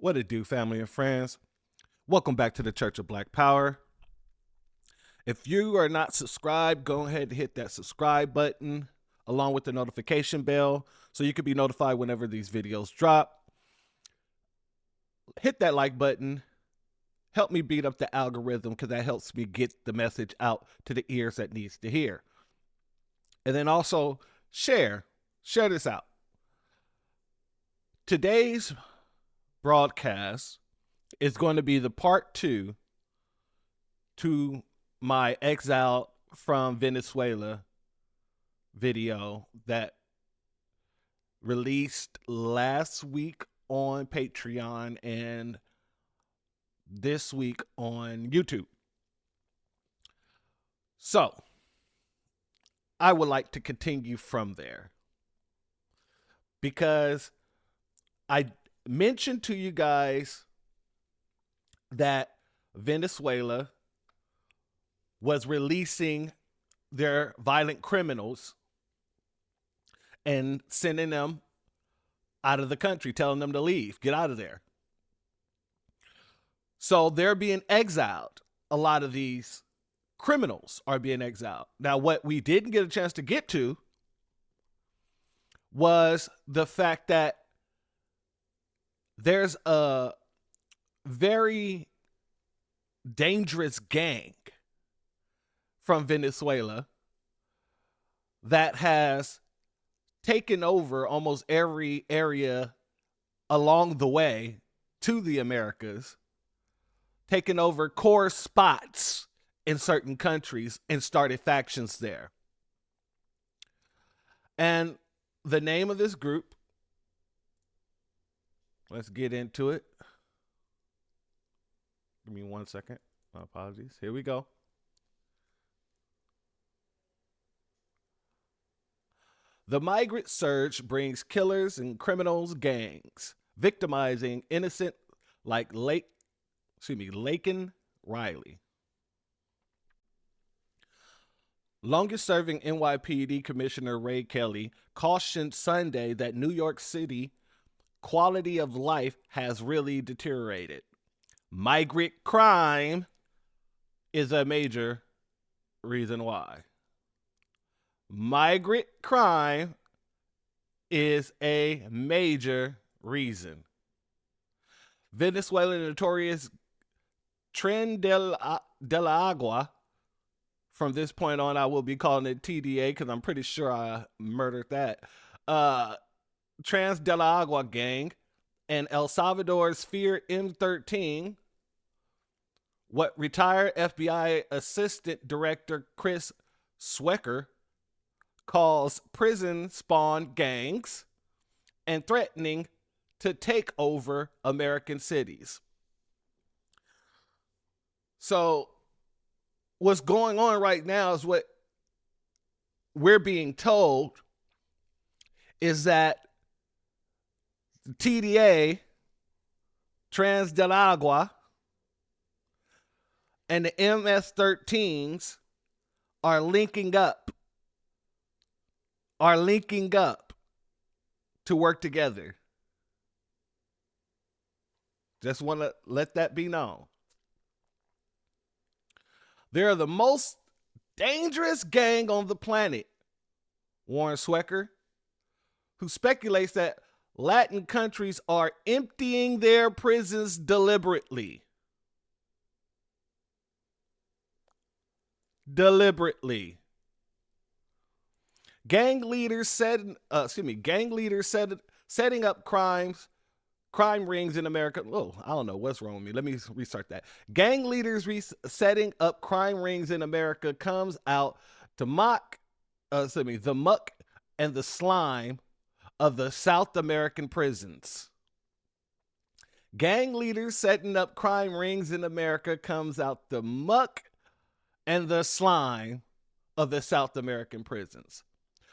What it do, family and friends? Welcome back to the Church of Black Power. If you are not subscribed, go ahead and hit that subscribe button along with the notification bell so you can be notified whenever these videos drop. Hit that like button. Help me beat up the algorithm because that helps me get the message out to the ears that needs to hear. And then also share this out. Today's broadcast is going to be the part 2 to my Exiled from Venezuela video that released last week on Patreon and this week on YouTube. So, I would like to continue from there because I mentioned to you guys that Venezuela was releasing their violent criminals and sending them out of the country, telling them to leave, get out of there. So they're being exiled. A lot of these criminals are being exiled. Now, what we didn't get a chance to get to was the fact that there's a very dangerous gang from Venezuela that has taken over almost every area along the way to the Americas, taken over core spots in certain countries and started factions there. And the name of this group, let's get into it. Give me 1 second. My apologies. Here we go. The migrant surge brings killers and criminals gangs, victimizing innocent like Laken Riley. Longest serving NYPD Commissioner Ray Kelly cautioned Sunday that New York City quality of life has really deteriorated. Migrant crime is a major reason why. Migrant crime is a major reason. Venezuelan notorious Tren de la Agua, from this point on I will be calling it TDA because I'm pretty sure I murdered that, Trans de la Agua gang, and El Salvador's Fear M13, what retired FBI Assistant Director Chris Swecker calls prison spawn gangs and threatening to take over American cities. So what's going on right now is what we're being told is that the TDA, Trans del Agua, and the MS-13s are linking up to work together. Just want to let that be known. They're the most dangerous gang on the planet, Warren Swecker, who speculates that Latin countries are emptying their prisons deliberately. Gang leaders setting up crime rings in America. Oh, I don't know what's wrong with me. Let me restart that. Gang leaders setting up crime rings in America comes out to mock, the muck and the slime of the South American prisons. Gang leaders setting up crime rings in America comes out the muck and the slime of the South American prisons.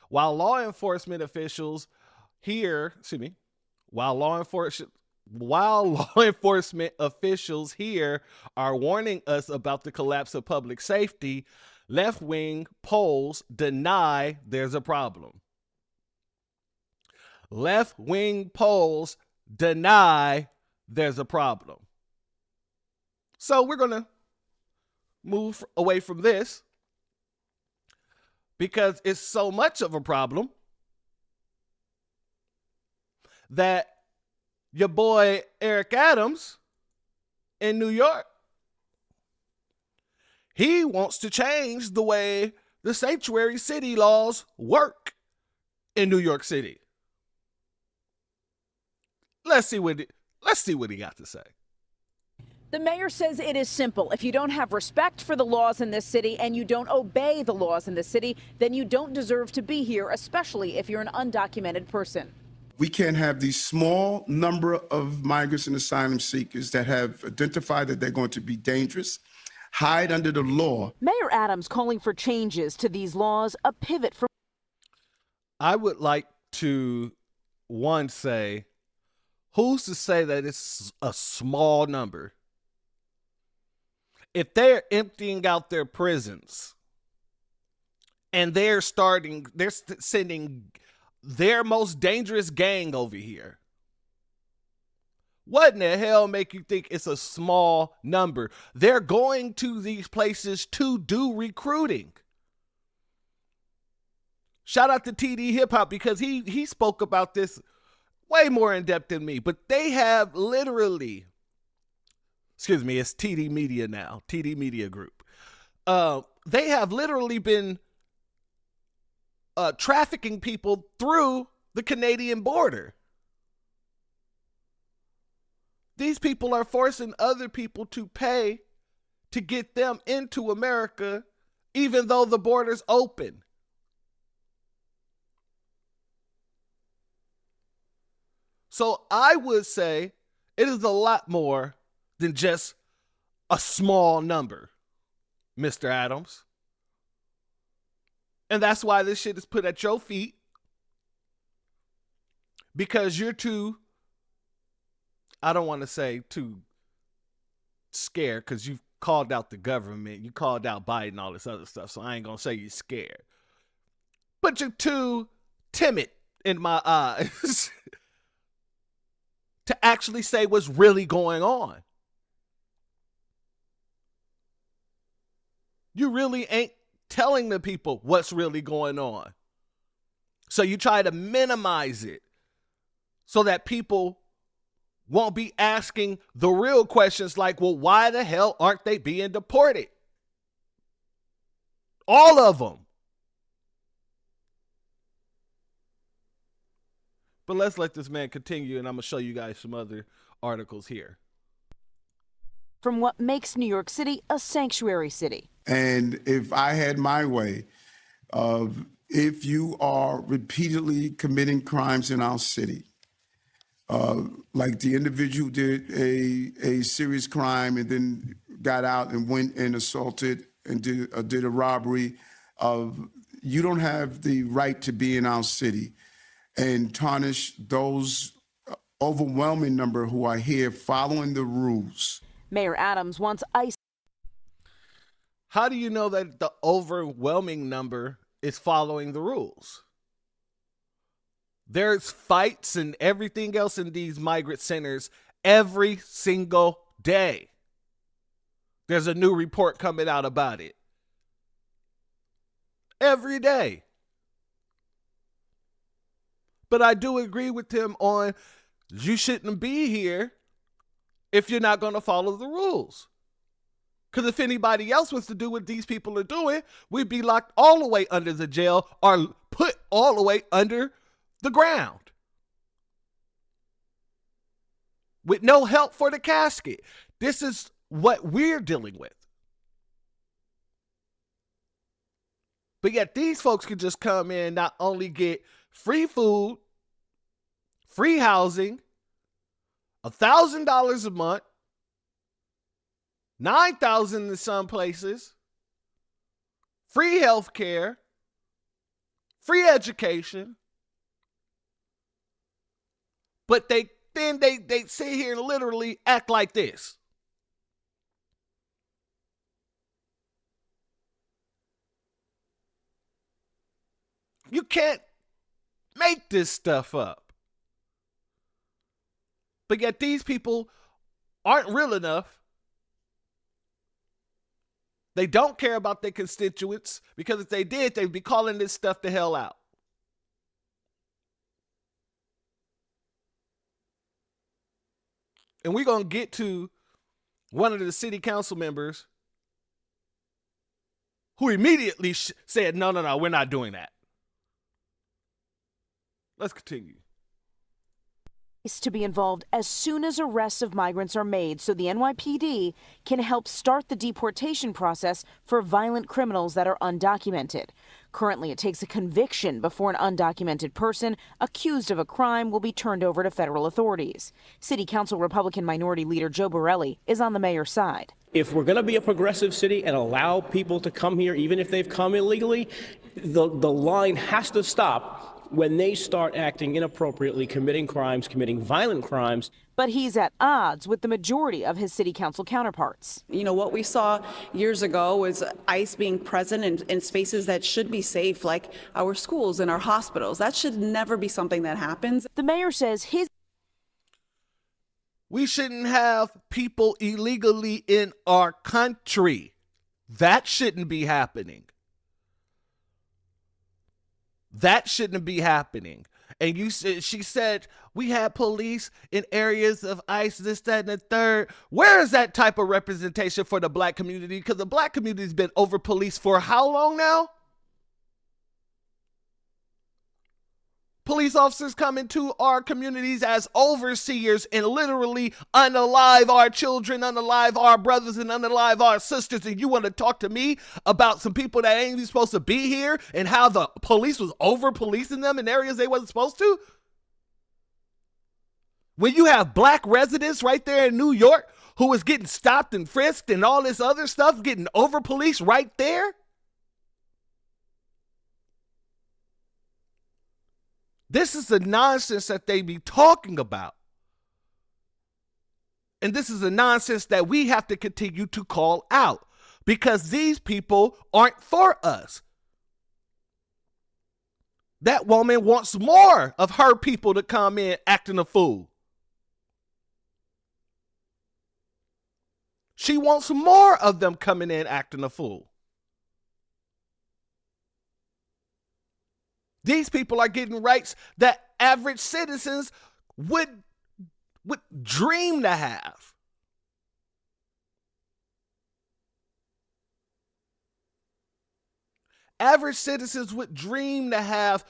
While law enforcement officials here are warning us about the collapse of public safety, left-wing polls deny there's a problem. Left-wing polls deny there's a problem. So we're going to move away from this because it's so much of a problem that your boy Eric Adams in New York, he wants to change the way the sanctuary city laws work in New York City. Let's see what he got to say. The mayor says it is simple. If you don't have respect for the laws in this city and you don't obey the laws in the city, then you don't deserve to be here, especially if you're an undocumented person. We can't have these small number of migrants and asylum seekers that have identified that they're going to be dangerous, hide under the law. Mayor Adams calling for changes to these laws, a pivot from... I would like to, one, say, who's to say that it's a small number? If they're emptying out their prisons and they're sending their most dangerous gang over here, what in the hell make you think it's a small number? They're going to these places to do recruiting. Shout out to TD Hip Hop because he spoke about this way more in depth than me, but they have literally, excuse me, it's TD Media now, TD Media Group. They have literally been trafficking people through the Canadian border. These people are forcing other people to pay to get them into America, even though the border's open. So I would say it is a lot more than just a small number, Mr. Adams. And that's why this shit is put at your feet. Because you're too, I don't want to say too scared, because you've called out the government, you called out Biden, all this other stuff, so I ain't going to say you're scared. But you're too timid in my eyes to actually say what's really going on. You really ain't telling the people what's really going on. So you try to minimize it so that people won't be asking the real questions like, well, why the hell aren't they being deported? All of them. But let's let this man continue, and I'm going to show you guys some other articles here. From what makes New York City a sanctuary city. And if I had my way, if you are repeatedly committing crimes in our city, like the individual did a serious crime and then got out and went and assaulted and did a robbery, you don't have the right to be in our city and tarnish those overwhelming number who are here following the rules. Mayor Adams wants ICE. How do you know that the overwhelming number is following the rules? There's fights and everything else in these migrant centers every single day. There's a new report coming out about it. Every day. But I do agree with him on you shouldn't be here if you're not going to follow the rules. Because if anybody else was to do what these people are doing, we'd be locked all the way under the jail or put all the way under the ground with no help for the casket. This is what we're dealing with. But yet these folks can just come in, not only get free food, free housing, $1,000 a month, $9,000 in some places, free health care, free education. But they sit here and literally act like this. You can't make this stuff up. But yet these people aren't real enough. They don't care about their constituents, because if they did, they'd be calling this stuff the hell out. And we're going to get to one of the city council members who immediately said, no, we're not doing that. Let's continue. To be involved as soon as arrests of migrants are made so the NYPD can help start the deportation process for violent criminals that are undocumented. Currently, it takes a conviction before an undocumented person accused of a crime will be turned over to federal authorities. City Council Republican Minority Leader Joe Borelli is on the mayor's side. If we're going to be a progressive city and allow people to come here, even if they've come illegally, the line has to stop when they start acting inappropriately, committing crimes, committing violent crimes. But he's at odds with the majority of his city council counterparts. You know, what we saw years ago was ICE being present in spaces that should be safe, like our schools and our hospitals. That should never be something that happens. The mayor says we shouldn't have people illegally in our country. That shouldn't be happening. That shouldn't be happening. And she said, we had police in areas of ICE, this, that, and the third. Where is that type of representation for the black community? Because the black community has been over-policed for how long now? Police officers come into our communities as overseers and literally unalive our children, unalive our brothers, and unalive our sisters. And you want to talk to me about some people that ain't even supposed to be here and how the police was over-policing them in areas they wasn't supposed to? When you have black residents right there in New York who is getting stopped and frisked and all this other stuff, getting over-policed right there? This is the nonsense that they be talking about. And this is the nonsense that we have to continue to call out, because these people aren't for us. That woman wants more of her people to come in acting a fool. She wants more of them coming in acting a fool. These people are getting rights that average citizens would dream to have. Average citizens would dream to have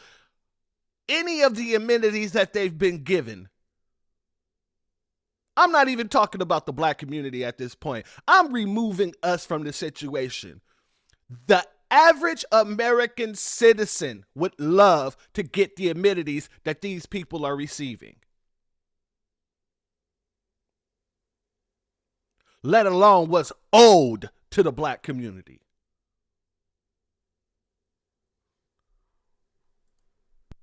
any of the amenities that they've been given. I'm not even talking about the black community at this point. I'm removing us from the situation. The average American citizen would love to get the amenities that these people are receiving, let alone what's owed to the black community.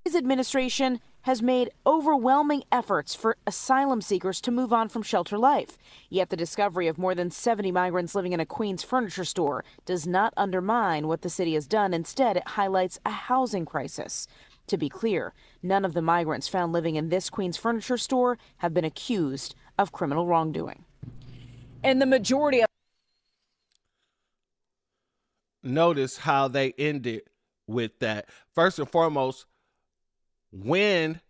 his administration has made overwhelming efforts for asylum seekers to move on from shelter life. Yet the discovery of more than 70 migrants living in a Queens furniture store does not undermine what the city has done. Instead, it highlights a housing crisis. To be clear, none of the migrants found living in this Queens furniture store have been accused of criminal wrongdoing. And the majority of Notice how they ended with that. First and foremost, when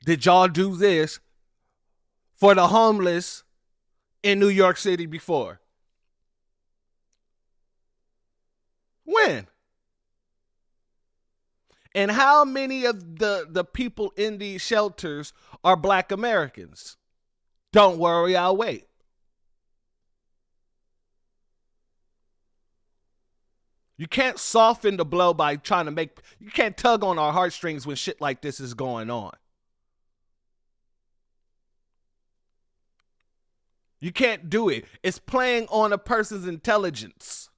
did y'all do this for the homeless in New York City before? When? And how many of the people in these shelters are black Americans? Don't worry, I'll wait. You can't soften the blow by trying to you can't tug on our heartstrings when shit like this is going on. You can't do it. It's playing on a person's intelligence.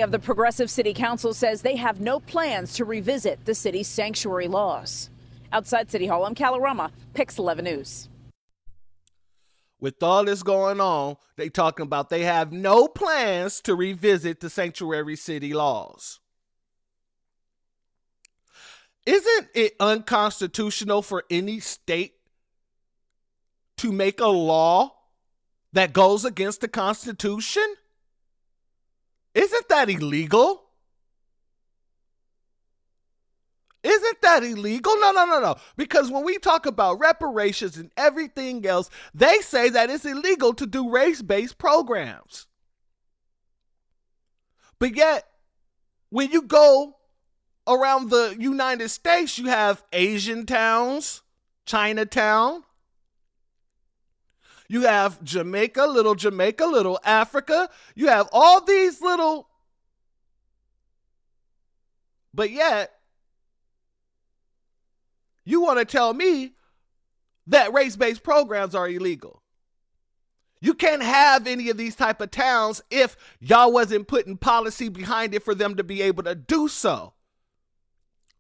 of the Progressive City Council says they have no plans to revisit the city's sanctuary laws. Outside City Hall, I'm Kalorama, Pix 11 News. With all this going on, they talking about they have no plans to revisit the sanctuary city laws. Isn't it unconstitutional for any state to make a law that goes against the Constitution? Isn't that illegal? Isn't that illegal? No. Because when we talk about reparations and everything else, they say that it's illegal to do race-based programs. But yet, when you go around the United States, you have Asian towns, Chinatown. You have Jamaica, little Africa. You have all these little, but yet, you want to tell me that race-based programs are illegal. You can't have any of these type of towns if y'all wasn't putting policy behind it for them to be able to do so.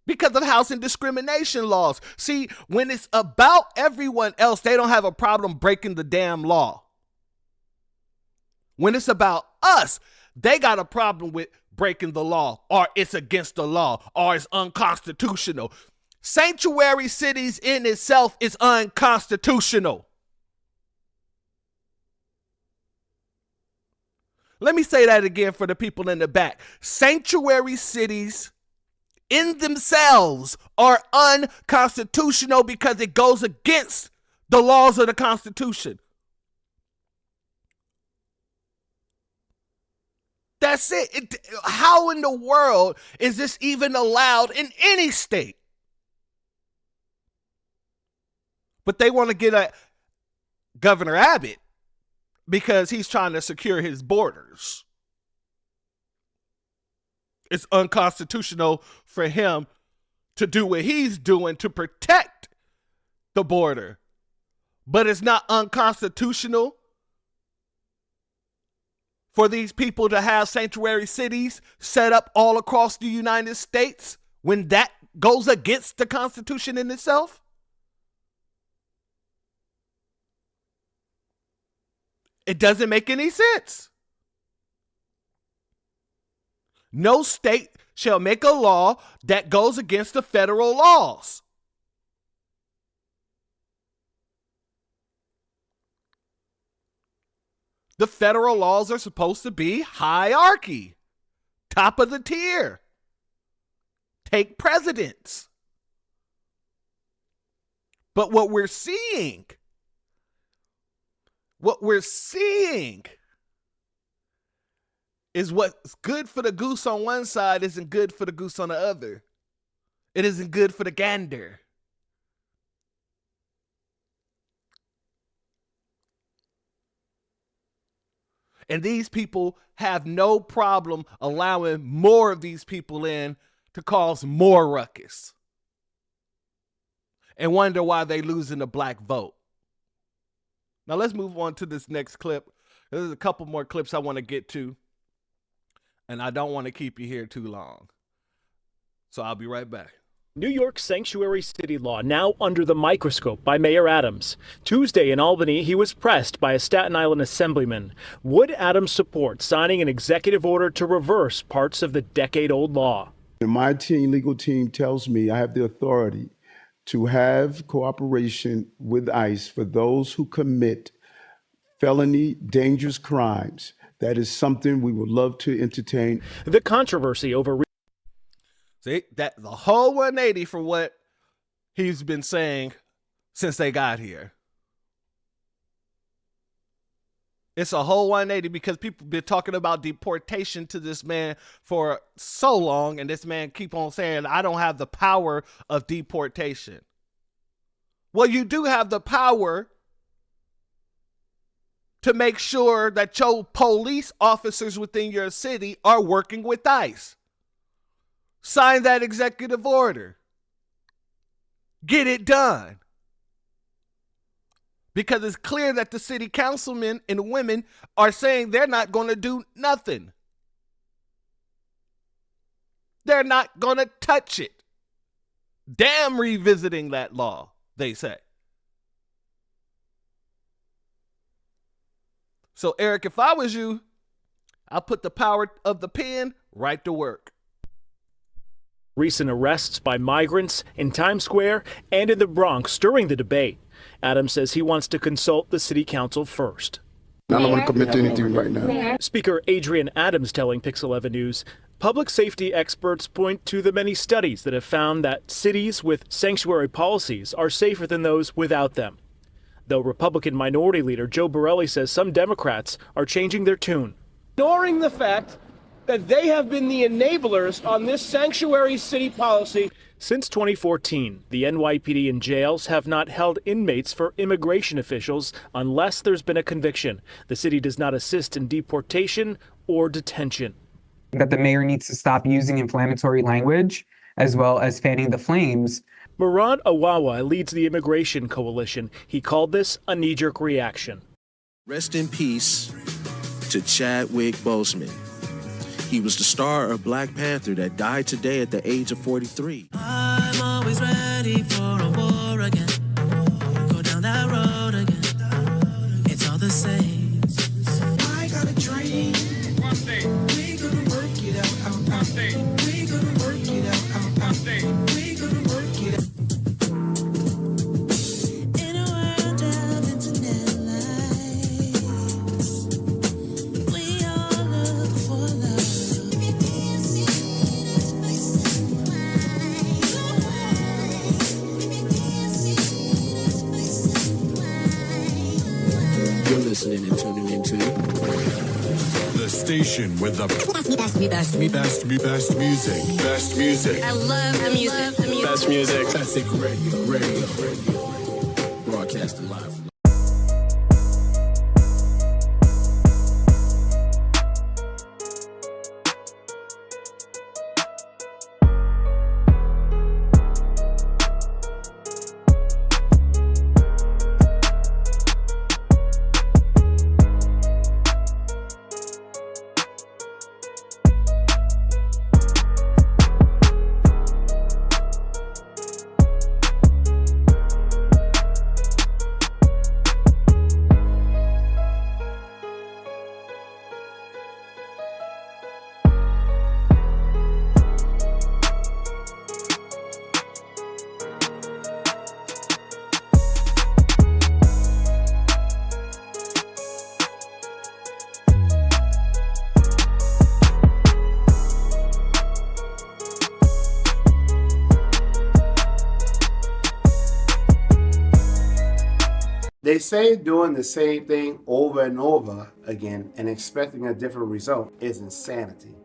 Because of housing discrimination laws. See, when it's about everyone else, they don't have a problem breaking the damn law. When it's about us, they got a problem with breaking the law, or it's against the law, or it's unconstitutional. Sanctuary cities in itself is unconstitutional. Let me say that again for the people in the back. Sanctuary cities in themselves are unconstitutional because it goes against the laws of the Constitution. That's it. How in the world is this even allowed in any state? But they want to get at Governor Abbott because he's trying to secure his borders. It's unconstitutional for him to do what he's doing to protect the border. But it's not unconstitutional for these people to have sanctuary cities set up all across the United States when that goes against the Constitution in itself? It doesn't make any sense. No state shall make a law that goes against the federal laws. The federal laws are supposed to be hierarchy, top of the tier, take precedence. But what we're seeing is what's good for the goose on one side isn't good for the goose on the other. It isn't good for the gander. And these people have no problem allowing more of these people in to cause more ruckus. And wonder why they losing the black vote. Now let's move on to this next clip. There's a couple more clips I want to get to. And I don't want to keep you here too long. So I'll be right back. New York's sanctuary city law now under the microscope by Mayor Adams. Tuesday in Albany, he was pressed by a Staten Island assemblyman. Would Adams support signing an executive order to reverse parts of the decade-old law? My legal team tells me I have the authority to have cooperation with ICE for those who commit felony, dangerous crimes. That is something we would love to entertain. The controversy over... See, that's the whole 180 from what he's been saying since they got here. It's a whole 180 because people have been talking about deportation to this man for so long, and this man keep on saying, I don't have the power of deportation. Well, you do have the power to make sure that your police officers within your city are working with ICE. Sign that executive order. Get it done. Because it's clear that the city councilmen and women are saying they're not going to do nothing. They're not going to touch it. Damn revisiting that law, they say. So, Eric, if I was you, I'll put the power of the pen right to work. recent arrests by migrants in Times Square and in the Bronx stirring the debate. Adams says he wants to consult the city council first. I don't want to commit to anything right now. Speaker Adrian Adams telling Pix 11 News, public safety experts point to the many studies that have found that cities with sanctuary policies are safer than those without them. Though Republican Minority Leader Joe Borelli says some Democrats are changing their tune. Ignoring the fact that they have been the enablers on this sanctuary city policy. Since 2014, the NYPD and jails have not held inmates for immigration officials unless there's been a conviction. The city does not assist in deportation or detention. That the mayor needs to stop using inflammatory language as well as fanning the flames. Murad Awawa leads the Immigration Coalition. He called this a knee-jerk reaction. Rest in peace to Chadwick Boseman. He was the star of Black Panther that died today at the age of 43. I'm always ready for a war again. Go down that road again. It's all the same. I got a dream. One thing. We gonna work it out. One thing. We gonna work it out. One thing. We gonna work it out. In a world of internet lights, we all look for love. You're listening and tuning into the station with the best music. Best music. I love the music. best music. Classic radio. Broadcasting live. They say doing the same thing over and over again and expecting a different result is insanity.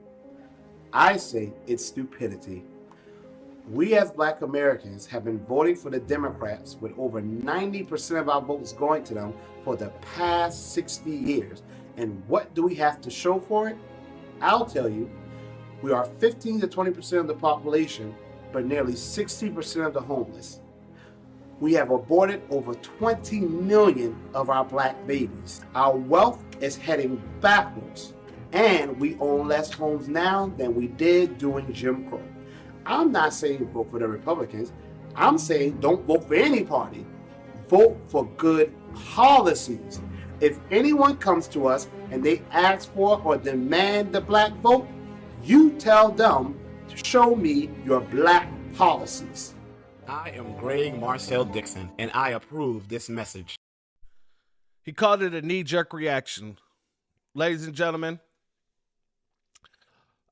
I say it's stupidity. We as Black Americans have been voting for the Democrats with over 90% of our votes going to them for the past 60 years. And what do we have to show for it? I'll tell you, we are 15 to 20% of the population, but nearly 60% of the homeless. We have aborted over 20 million of our Black babies. Our wealth is heading backwards, and we own less homes now than we did during Jim Crow. I'm not saying vote for the Republicans. I'm saying don't vote for any party. Vote for good policies. If anyone comes to us and they ask for or demand the Black vote, you tell them to show me your Black policies. I am Greg Marcel Dixon, and I approve this message. He called it a knee-jerk reaction. Ladies and gentlemen,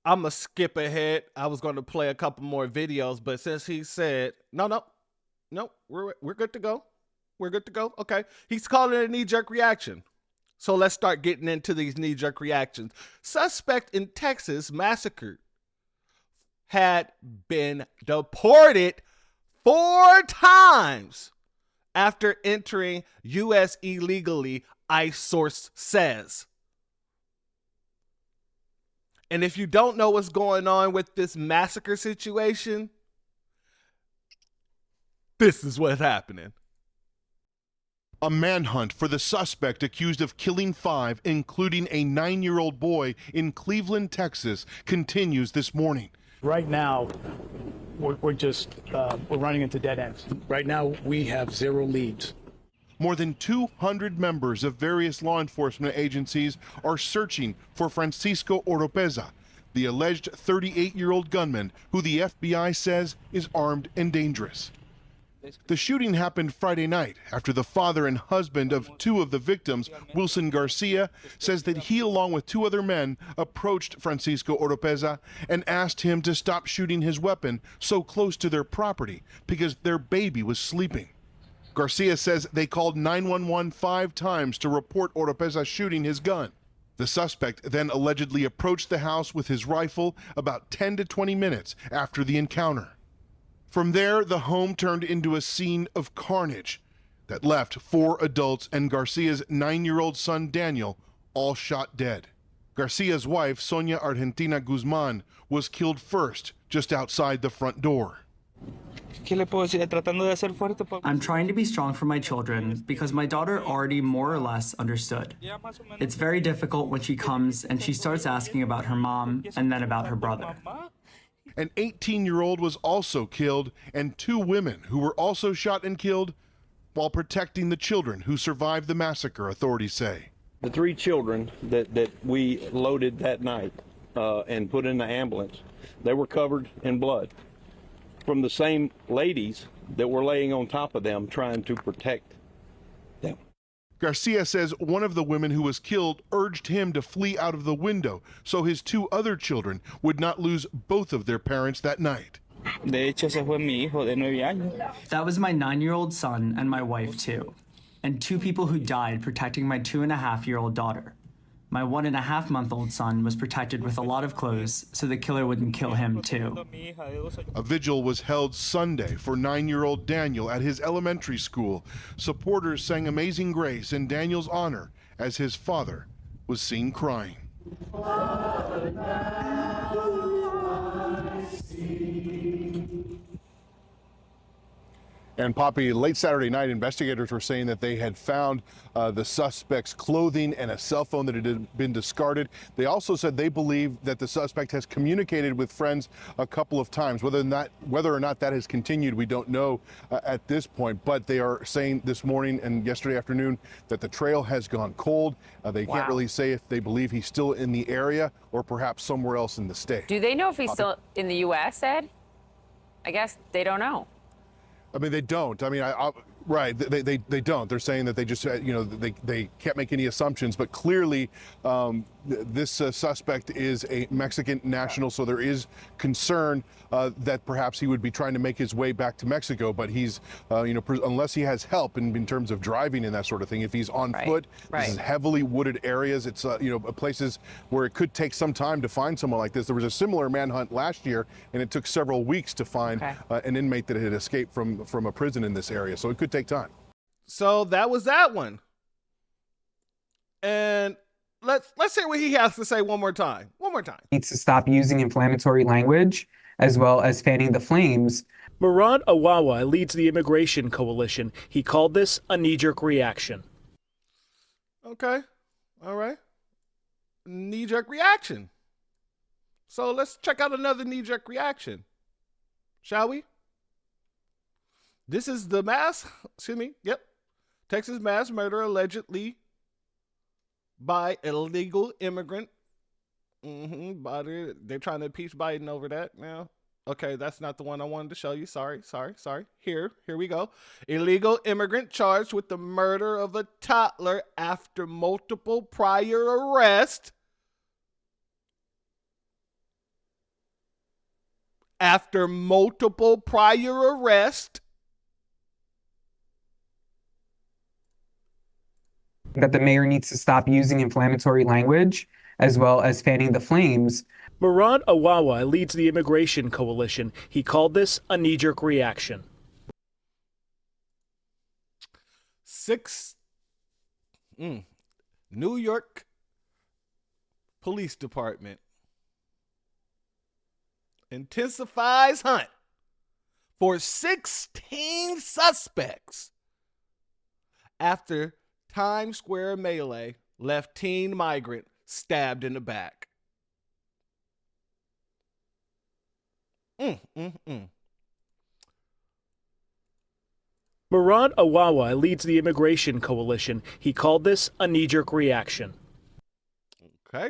I'm going to skip ahead. I was going to play a couple more videos, but since he said, no, we're good to go. We're good to go. Okay. He's calling it a knee-jerk reaction. So let's start getting into these knee-jerk reactions. Suspect in Texas massacred had been deported 4 times after entering U.S. illegally, ICE source says. And if you don't know what's going on with this massacre situation, this is what's happening. A manhunt for the suspect accused of killing 5, including a 9-year-old boy in Cleveland, Texas, continues this morning. Right now, we're running into dead ends. Right now, we have 0 leads. More than 200 members of various law enforcement agencies are searching for Francisco Oropeza, the alleged 38-year-old gunman, who the FBI says is armed and dangerous. The shooting happened Friday night after the father and husband of two of the victims, Wilson Garcia, says that he, along with two other men, approached Francisco Oropeza and asked him to stop shooting his weapon so close to their property because their baby was sleeping. Garcia says they called 911 5 times to report Oropeza shooting his gun. The suspect then allegedly approached the house with his rifle about 10 to 20 minutes after the encounter. From there, the home turned into a scene of carnage that left 4 adults and Garcia's 9-year-old son, Daniel, all shot dead. Garcia's wife, Sonia Argentina Guzman, was killed first, just outside the front door. I'm trying to be strong for my children because my daughter already more or less understood. It's very difficult when she comes and she starts asking about her mom and then about her brother. An 18-year-old was also killed, and 2 women who were also shot and killed while protecting the children who survived the massacre, authorities say. The 3 children that we loaded that night and put in the ambulance, they were covered in blood from the same ladies that were laying on top of them trying to protect them. Garcia says one of the women who was killed urged him to flee out of the window so his 2 other children would not lose both of their parents that night. That was my 9-year-old son and my wife too, and 2 people who died protecting my 2.5-year-old daughter. My 1.5-month-old son was protected with a lot of clothes so the killer wouldn't kill him too. A vigil was held Sunday for 9-year-old Daniel at his elementary school. Supporters sang Amazing Grace in Daniel's honor as his father was seen crying. And Poppy, late Saturday night, investigators were saying that they had found the suspect's clothing and a cell phone that had been discarded. They also said they believe that the suspect has communicated with friends a couple of times. Whether or not that has continued, we don't know at this point. But they are saying this morning and yesterday afternoon that the trail has gone cold. They can't really say if they believe he's still in the area or perhaps somewhere else in the state. Do they know if he's still in the U.S., Ed? I guess they don't know. I mean, they don't. I mean, right, they don't. They're saying that they just, they can't make any assumptions, but clearly this suspect is a Mexican national, so there is concern that perhaps he would be trying to make his way back to Mexico, but he's, unless he has help in terms of driving and that sort of thing, if he's on foot, this is heavily wooded areas. It's, places where it could take some time to find someone like this. There was a similar manhunt last year, and it took several weeks to find an inmate that had escaped from a prison in this area, so it could take time. So that was that one. And let's hear what he has to say one more time. Needs to stop using inflammatory language as well as fanning the flames. Murad Awawa leads the Immigration Coalition. He called this a knee-jerk reaction. Okay. All right. Knee-jerk reaction. So let's check out another knee-jerk reaction. Shall we? This is the Texas mass murder allegedly by illegal immigrant. They're trying to impeach Biden over that now. Okay, that's not the one I wanted to show you. Sorry. Here we go. Illegal immigrant charged with the murder of a toddler after multiple prior arrests. That the mayor needs to stop using inflammatory language as well as fanning the flames. Murad Awawa leads the Immigration Coalition. He called this a knee-jerk reaction. New York Police Department intensifies hunt for 16 suspects after Times Square melee left teen migrant stabbed in the back. Murad Awawa leads the Immigration Coalition. He called this a knee-jerk reaction. Okay.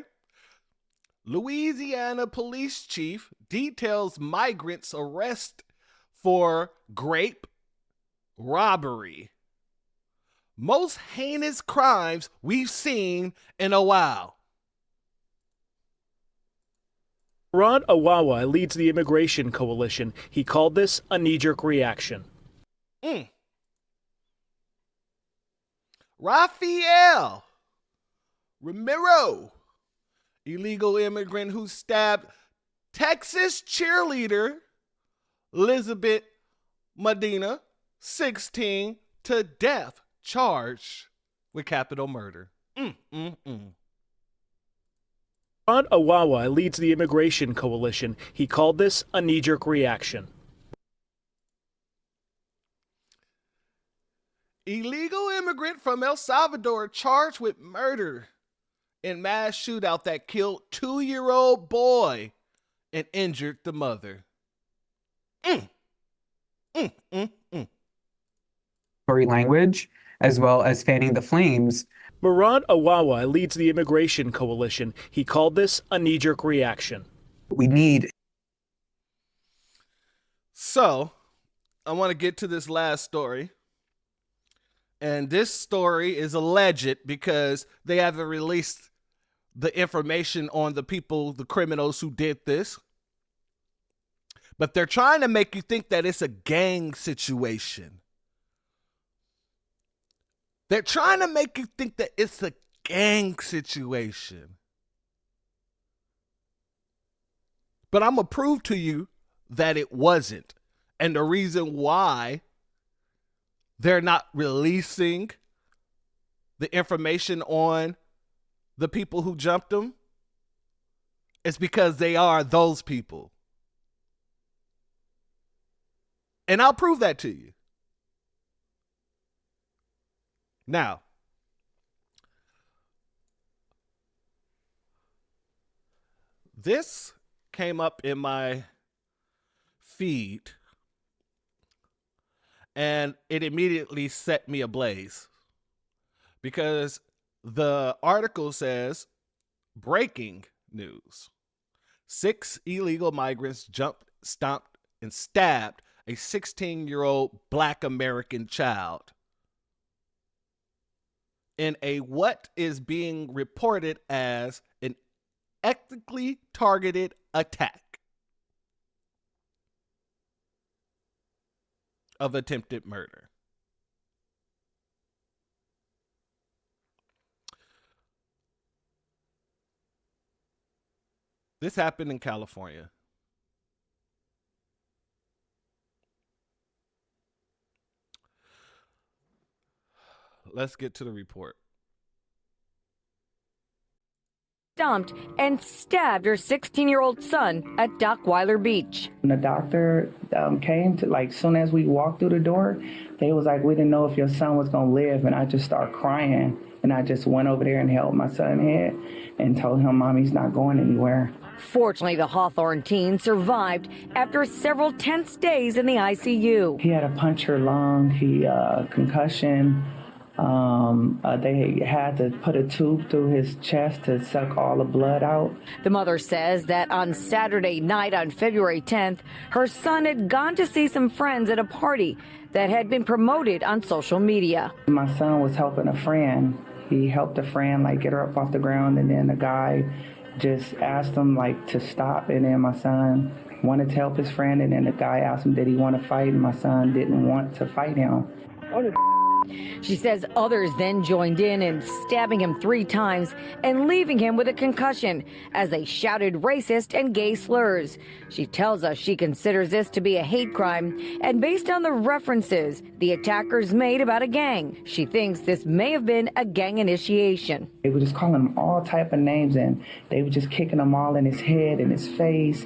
Louisiana police chief details migrants arrest for grape robbery. Most heinous crimes we've seen in a while. Rod Awawa leads the Immigration Coalition. He called this a knee-jerk reaction. Rafael Ramiro, illegal immigrant who stabbed Texas cheerleader Elizabeth Medina, 16, to death, charged with capital murder. Rod Awawa leads the Immigration Coalition. He called this a knee-jerk reaction. Illegal immigrant from El Salvador charged with murder in mass shootout that killed 2-year-old boy and injured the mother. Language, as well as fanning the flames. Murad Awawa leads the Immigration Coalition. He called this a knee-jerk reaction. We need. So, I want to get to this last story. And this story is alleged because they haven't released the information on the people, the criminals who did this. But they're trying to make you think that it's a gang situation. They're trying to make you think that it's a gang situation. But I'm going to prove to you that it wasn't. And the reason why they're not releasing the information on the people who jumped them is because they are those people. And I'll prove that to you. Now, this came up in my feed and it immediately set me ablaze because the article says, breaking news. 6 illegal migrants jumped, stomped, and stabbed a 16-year-old Black American child in a what is being reported as an ethnically targeted attack of attempted murder. This happened in California. Let's get to the report. Stomped and stabbed her 16-year-old son at Dockweiler Beach. When the doctor came to, like, soon as we walked through the door, they was like, we didn't know if your son was going to live. And I just started crying. And I just went over there and held my son's head and told him, Mommy's not going anywhere. Fortunately, the Hawthorne teen survived after several tense days in the ICU. He had a punctured lung, concussion. They had to put a tube through his chest to suck all the blood out. The mother says that on Saturday night on February 10th, her son had gone to see some friends at a party that had been promoted on social media. My son was helping a friend. He helped a friend, like, get her up off the ground, and then the guy just asked him, like, to stop, and then my son wanted to help his friend, and then the guy asked him, did he want to fight, and my son didn't want to fight him. She says others then joined in stabbing him 3 times and leaving him with a concussion as they shouted racist and gay slurs. She tells us she considers this to be a hate crime, and based on the references the attackers made about a gang, she thinks this may have been a gang initiation. They were just calling him all type of names, and they were just kicking him all in his head and his face,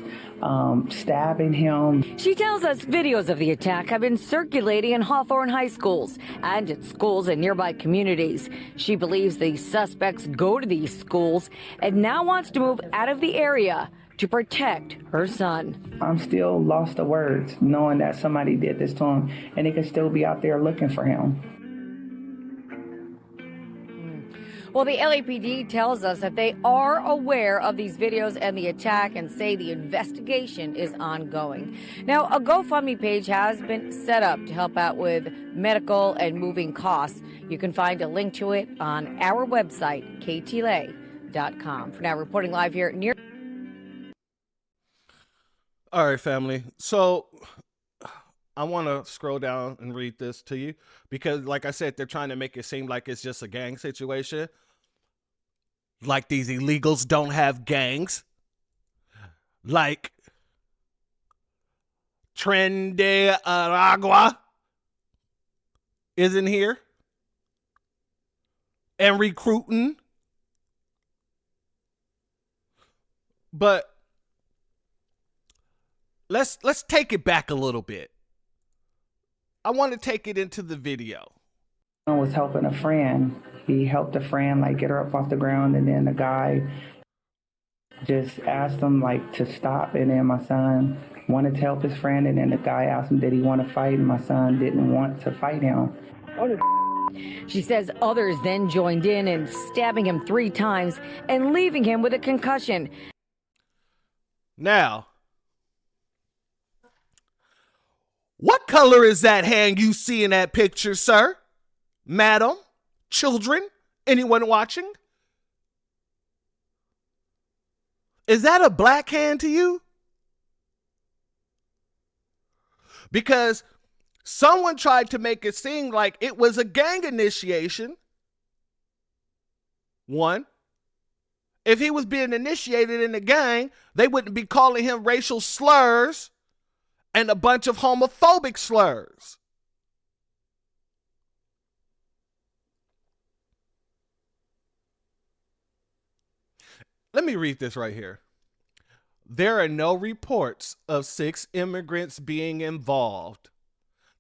stabbing him. She tells us videos of the attack have been circulating in Hawthorne high schools and at schools in nearby communities. She believes the suspects go to these schools and now wants to move out of the area to protect her son. I'm still lost of words knowing that somebody did this to him, and they could still be out there looking for him. Well, the LAPD tells us that they are aware of these videos and the attack and say the investigation is ongoing. Now, a GoFundMe page has been set up to help out with medical and moving costs. You can find a link to it on our website, ktla.com. For now, reporting live here near. All right, family. So I want to scroll down and read this to you because, like I said, they're trying to make it seem like it's just a gang situation. Like these illegals don't have gangs. Like Tren de Aragua isn't here and recruiting. But let's take it back a little bit. I want to take it into the video. I was helping a friend. He helped a friend like get her up off the ground, and then the guy just asked him like to stop, and then my son wanted to help his friend, and then the guy asked him did he want to fight, and my son didn't want to fight him. She says others then joined in and stabbing him 3 times and leaving him with a concussion. Now, what color is that hand you see in that picture, sir? Madam? Children? Anyone watching? Is that a black hand to you? Because someone tried to make it seem like it was a gang initiation. One. If he was being initiated in the gang, they wouldn't be calling him racial slurs and a bunch of homophobic slurs. Let me read this right here. There are no reports of 6 immigrants being involved.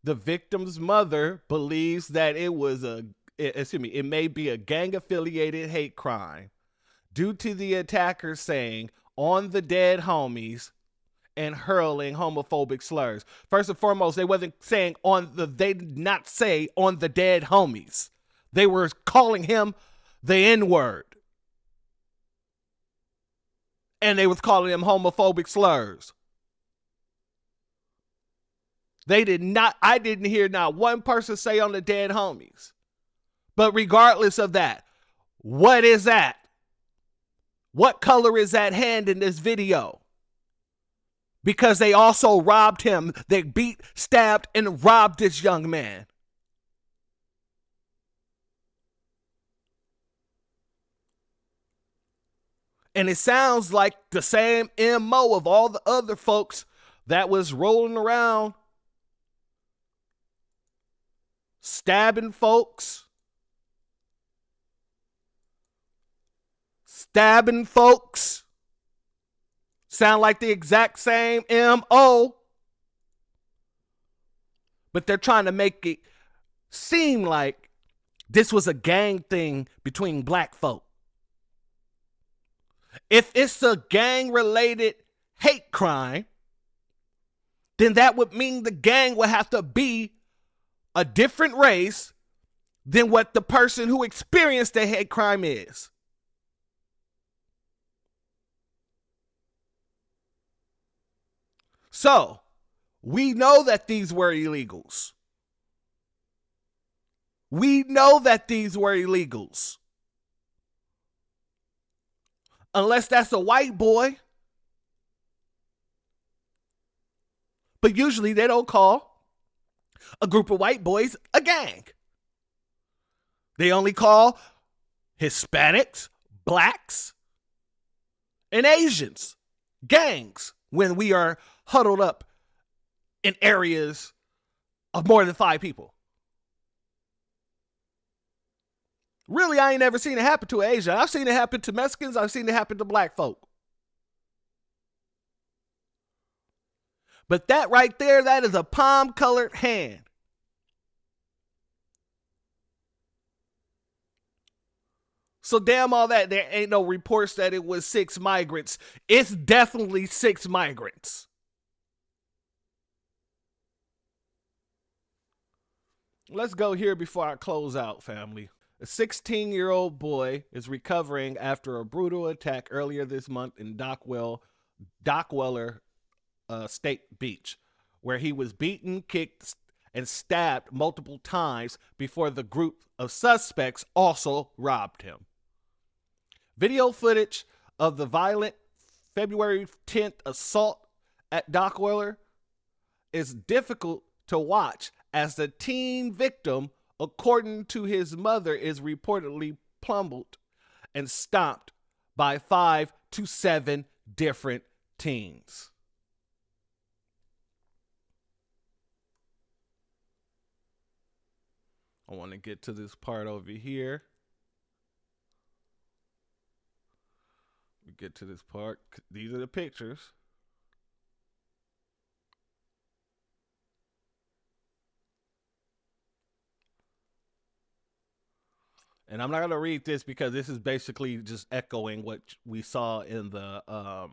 The victim's mother believes that it may be a gang-affiliated hate crime due to the attackers saying on the dead homies and hurling homophobic slurs. First and foremost, they did not say on the dead homies. They were calling him the N-word. And they was calling him homophobic slurs. I didn't hear not one person say on the dead homies. But regardless of that, what is that? What color is that hand in this video? Because they also robbed him. They beat, stabbed, and robbed this young man. And it sounds like the same MO of all the other folks that was rolling around, stabbing folks, sound like the exact same MO, but they're trying to make it seem like this was a gang thing between black folk. If it's a gang-related hate crime, then that would mean the gang would have to be a different race than what the person who experienced the hate crime is. So, we know that these were illegals. Unless that's a white boy. But usually they don't call a group of white boys a gang. They only call Hispanics, blacks, and Asians gangs when we are huddled up in areas of more than 5 people. Really, I ain't never seen it happen to an Asian. I've seen it happen to Mexicans. I've seen it happen to black folk. But that right there, that is a palm-colored hand. So damn all that, there ain't no reports that it was 6 migrants. It's definitely 6 migrants. Let's go here before I close out, family. A 16-year-old boy is recovering after a brutal attack earlier this month in Dockweiler State Beach, where he was beaten, kicked, and stabbed multiple times before the group of suspects also robbed him. Video footage of the violent February 10th assault at Dockweiler is difficult to watch as the teen victim, according to his mother, is reportedly pummeled and stomped by 5 to 7 different teens. I want to get to this part over here. We get to this part. These are the pictures. And I'm not going to read this because this is basically just echoing what we saw in the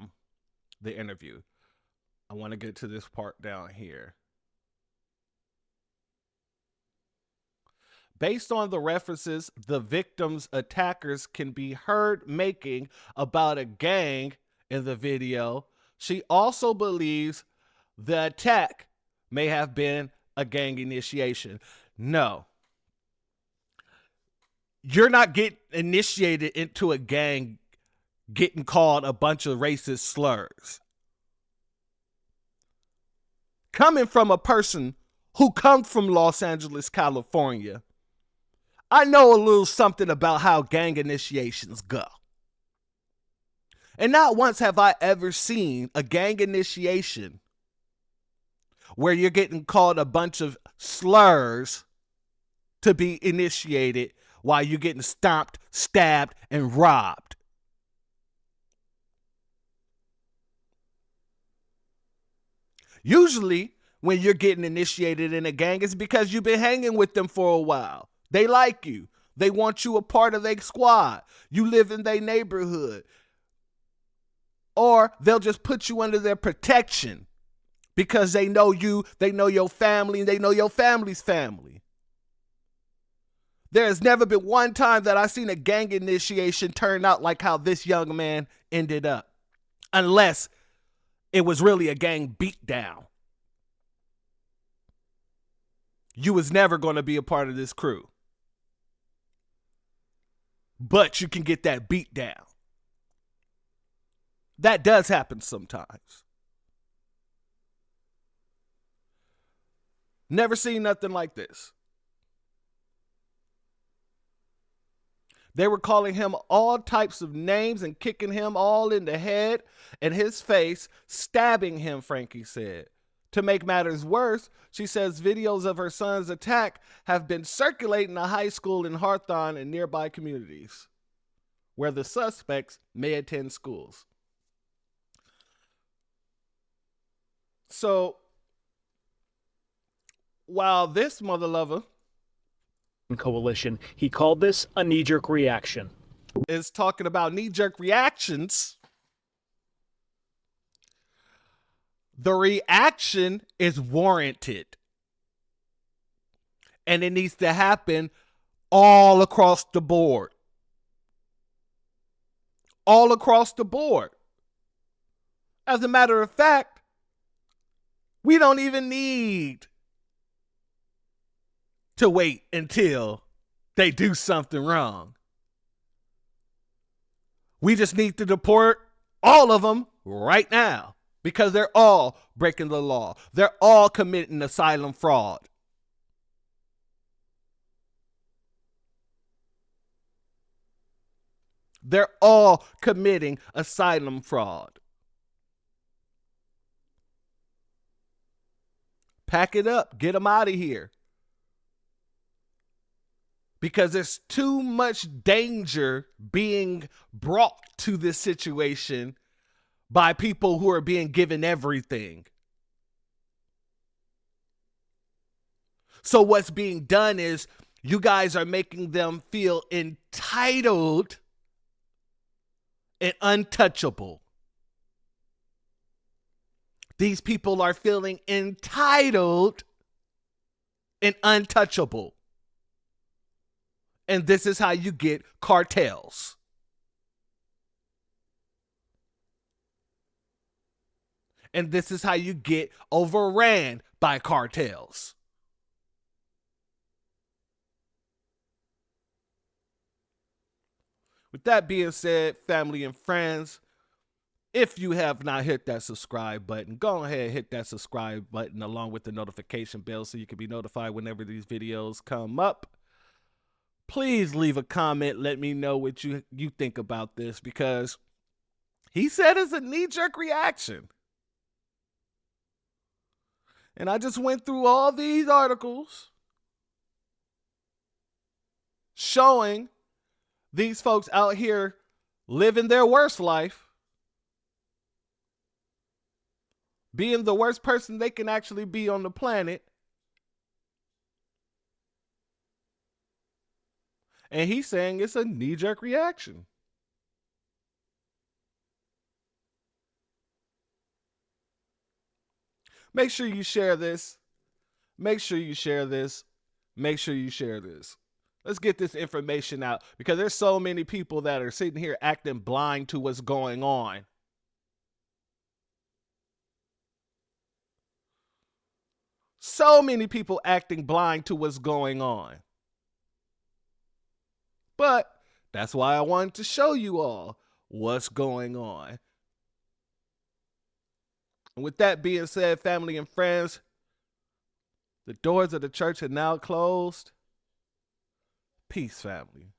interview. I want to get to this part down here. Based on the references the victim's attackers can be heard making about a gang in the video, she also believes the attack may have been a gang initiation. No. You're not getting initiated into a gang getting called a bunch of racist slurs. Coming from a person who comes from Los Angeles, California, I know a little something about how gang initiations go. And not once have I ever seen a gang initiation where you're getting called a bunch of slurs to be initiated while you're getting stomped, stabbed, and robbed. Usually, when you're getting initiated in a gang, it's because you've been hanging with them for a while. They like you. They want you a part of their squad. You live in their neighborhood. Or they'll just put you under their protection because they know you, they know your family, and they know your family's family. There has never been one time that I've seen a gang initiation turn out like how this young man ended up. Unless it was really a gang beatdown. You was never going to be a part of this crew. But you can get that beat down. That does happen sometimes. Never seen nothing like this. They were calling him all types of names and kicking him all in the head and his face, stabbing him, Frankie said. To make matters worse, she says videos of her son's attack have been circulating a high school in Hawthorne and nearby communities where the suspects may attend schools. So, while this mother lover coalition, he called this a knee-jerk reaction. Is talking about knee-jerk reactions. The reaction is warranted. And it needs to happen all across the board. All across the board. As a matter of fact, we don't even need to wait until they do something wrong. We just need to deport all of them right now because they're all breaking the law. They're all committing asylum fraud. They're all committing asylum fraud. Pack it up. Get them out of here. Because there's too much danger being brought to this situation by people who are being given everything. So what's being done is you guys are making them feel entitled and untouchable. These people are feeling entitled and untouchable. And this is how you get cartels. And this is how you get overran by cartels. With that being said, family and friends, if you have not hit that subscribe button, go ahead and hit that subscribe button along with the notification bell so you can be notified whenever these videos come up. Please leave a comment. Let me know what you think about this, because he said it's a knee-jerk reaction. And I just went through all these articles showing these folks out here living their worst life, being the worst person they can actually be on the planet. And he's saying it's a knee-jerk reaction. Make sure you share this. Make sure you share this. Make sure you share this. Let's get this information out, because there's so many people that are sitting here acting blind to what's going on. So many people acting blind to what's going on. But that's why I wanted to show you all what's going on. And with that being said, family and friends, the doors of the church are now closed. Peace, family.